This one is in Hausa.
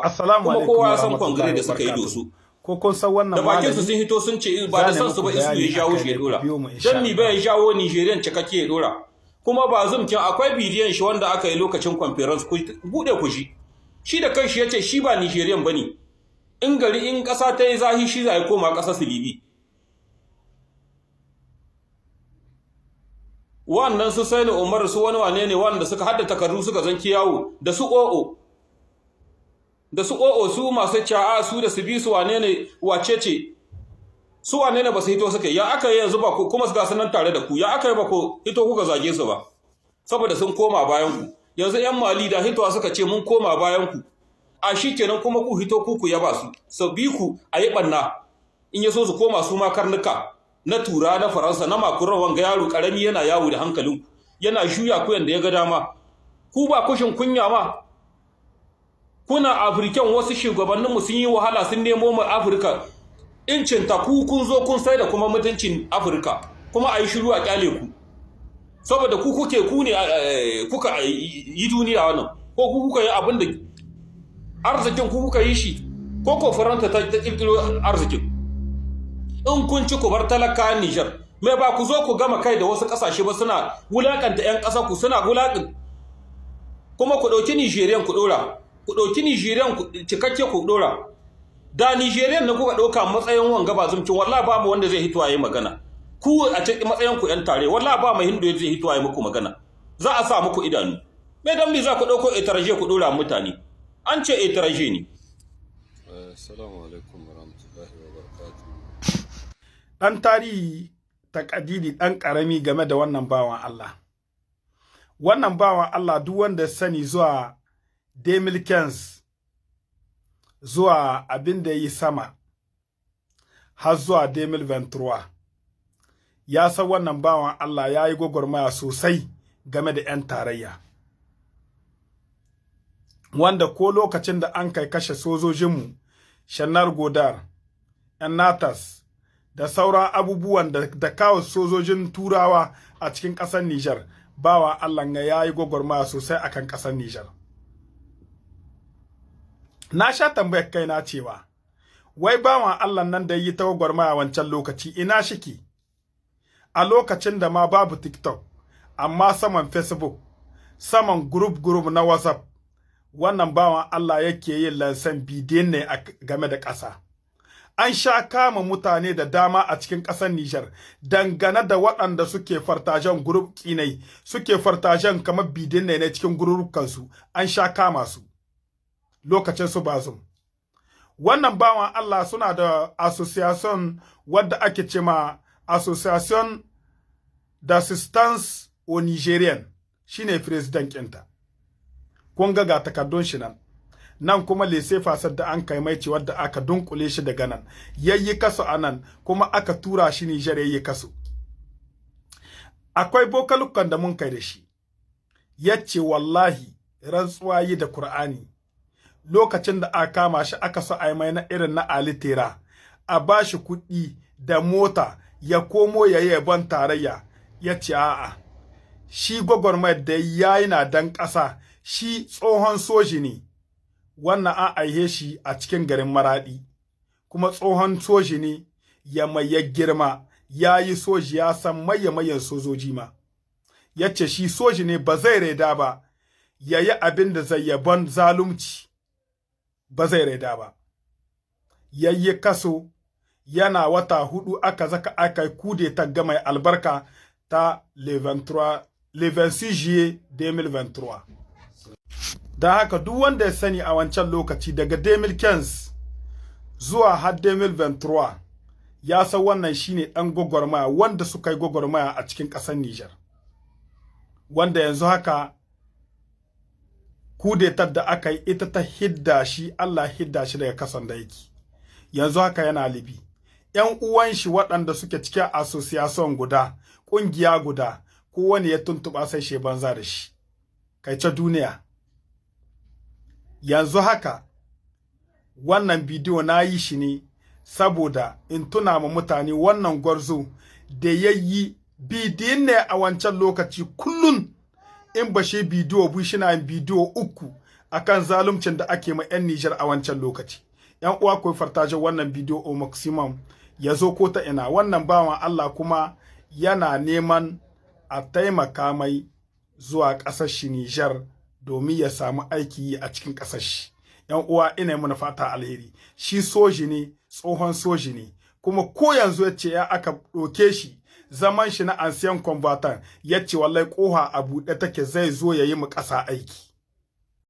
Assalamu kuma alaikum kowa wa ya san rahmatullahi kwangare da wa suka yi barakatuh. dosu Ko kun san wannan da bakin su malami sun hito sun ce ba da san su ba isu ya jawo shi ya dora dan mi bai jawo Nigerian cikakke ya dora kuma ba zumkin akwai bidiyon shi wanda aka yi lokacin conference ku bude ku shi da kanshi yace shi ba Nigerian bane in gari in kasa ta yi zahi shi zai koma kasa su bibi wannan su sai Umar su wani wane ne wanda suka hadda takardu suka zanki yawo da su o'o su masu ca'a su da su bi su wane ne wace ce su wane ne ba su hito suka ya aka yi yanzu ba ku kuma su gasu nan tare da ku ya aka yi ba ku hito kuka zage su ba saboda sun koma bayan ku yanzu yan Mali da hitowa suka ce mun koma bayan ku a shi kenan kuma ku hito ku yaba su bi ku a yi banna in ya so su koma su ma karnuka na tura na Faransa na makuran wanga yaro karami yana yawo da hankalinku yana juya ku yanda ya ga dama ku ba kushin kunya ma kuna African wasu shugabanninmu sun yi wahala sun nemo mu Africa incin ta ku kun zo kun sai da kuma mutuncin Africa kuma ayi shiru a kyale ku saboda ku kuke ku ne kuka yi duniya wannan ko ku kuka yi abin da arzikin ku kuka yi shi ko ko Faransa ta kirkiro arzikin in kun ci ku bar talaka Niger me ba ku zo ku gama kai da wasu kasashe ba suna wulakanta ƴan ƙasa ku suna wulakin kuma ku dauki Nigerian ku dora ku ɗauki Nigerian cikakke ku ɗora da Nigerian na kuka ɗauka matsayin wanga ba zumcin wallahi ba mu wanda zai hito yayi magana ku a cikin matsayin ku ƴan tare wallahi ba mu hindu zai hito yayi muku magana za a sa muku idanu me dan me za ku ɗauko etranger ku ɗora mutane an ce etranger ne assalamu alaikum warahmatullahi wabarakatuh dan tarihi takadidi dan karami game da wannan bawan Allah duk wanda sani zuwa 2015 zuwa abin da yi sama har zuwa 2023 ya san wannan bawan Allah ya yi gwagwarmaya sosai game da 'yan tarayya wanda ko lokacin da an kai kashe sojojinmu Shanar Godar, 'yan Natas da sauran abubuwan da kawo sojojin turawa a cikin ƙasar Nijar bawan Allah ya yi gwagwarmaya sosai akan ƙasar Nijar. Na sha tambayar kaina cewa wai bawan Allah nan da yi ta gwagwarmaya wancan lokaci ina shiki a lokacin da ma babu TikTok amma saman Facebook saman group na WhatsApp wannan bawan Allah yake yin lansan bidiyon ne game da ƙasa an sha kama mutane da dama a cikin ƙasar Nijar dangane da waɗanda suke fartajen group kinai suke fartajen kamar bidiyon ne cikin group-kansu an sha kama su lokacin su bazum wannan bawan Allah suna da association wadda ake cema Association d'Assistance au Nigérien shine president kinta kun ga takardun shi nan kuma lese fasar da an kai mai ce wadda aka dunkule shi daga nan yayi kaso anan kuma aka tura shi Niger yayi kaso akwai bokalukan da mun kai da shi yace wallahi rantsuwa yi da Qur'ani lokacin da aka kama shi aka so ai mai na irin na alitera a bashi kuɗi da mota ya komo yayi ban tarayya yace a'a shi gwagwarmayar da yayi na dan ƙasa shi tsohon soji ne wannan an aihe shi a cikin garin Maradi kuma tsohon soji ne ya mai girma yayi soji ya san mayan sojoji ma yace shi soji ne ba zai reda ba yayi abin da zai yaban zalunci ba zai reda ba yayi kaso yana wata 4 aka zaka aka kude ta ga mai albarka ta le 26 juillet 2023 da haka duk wanda ya sani a wancan lokaci daga 2015 zuwa har 2023 ya san wannan shine dan gwagwarmaya wanda suka yi gwagwarmaya a cikin ƙasar Niger wanda yanzu haka kudetar da aka yi ita ta hidda shi Allah hidda shi daga kasan da yake yanzu haka yana Libi ƴan uwan shi waɗanda suke cikin association guda ƙungiya guda kowane ya tuntuba sai she banza da shi kai ta duniya yanzu haka wannan bidiyo na yi shi ne saboda in tuna ma mutane wannan gwarzo da yayi bidiyon ne a wancan lokaci kullun in ba shi bidiyo bu shi na bidiyo 3 akan zaluncin da ake ma 'yan Nijar a wancan lokaci. 'Yan uwa ku fartaje wannan bidiyo o maximum ya zo ko ta ina. Wannan bawan Allah kuma yana neman a taimaka mai zuwa ƙasar shi Nijar domin ya samu aiki a cikin ƙasar shi. 'Yan uwa ina muna fata alheri. Shi soji ne, tsohon soji ne, kuma ko yanzu yace ya aka ɗauke shi zaman shi na ancien combatant yace wallahi koha a buɗe take zai zo yayi mu ƙasa aiki.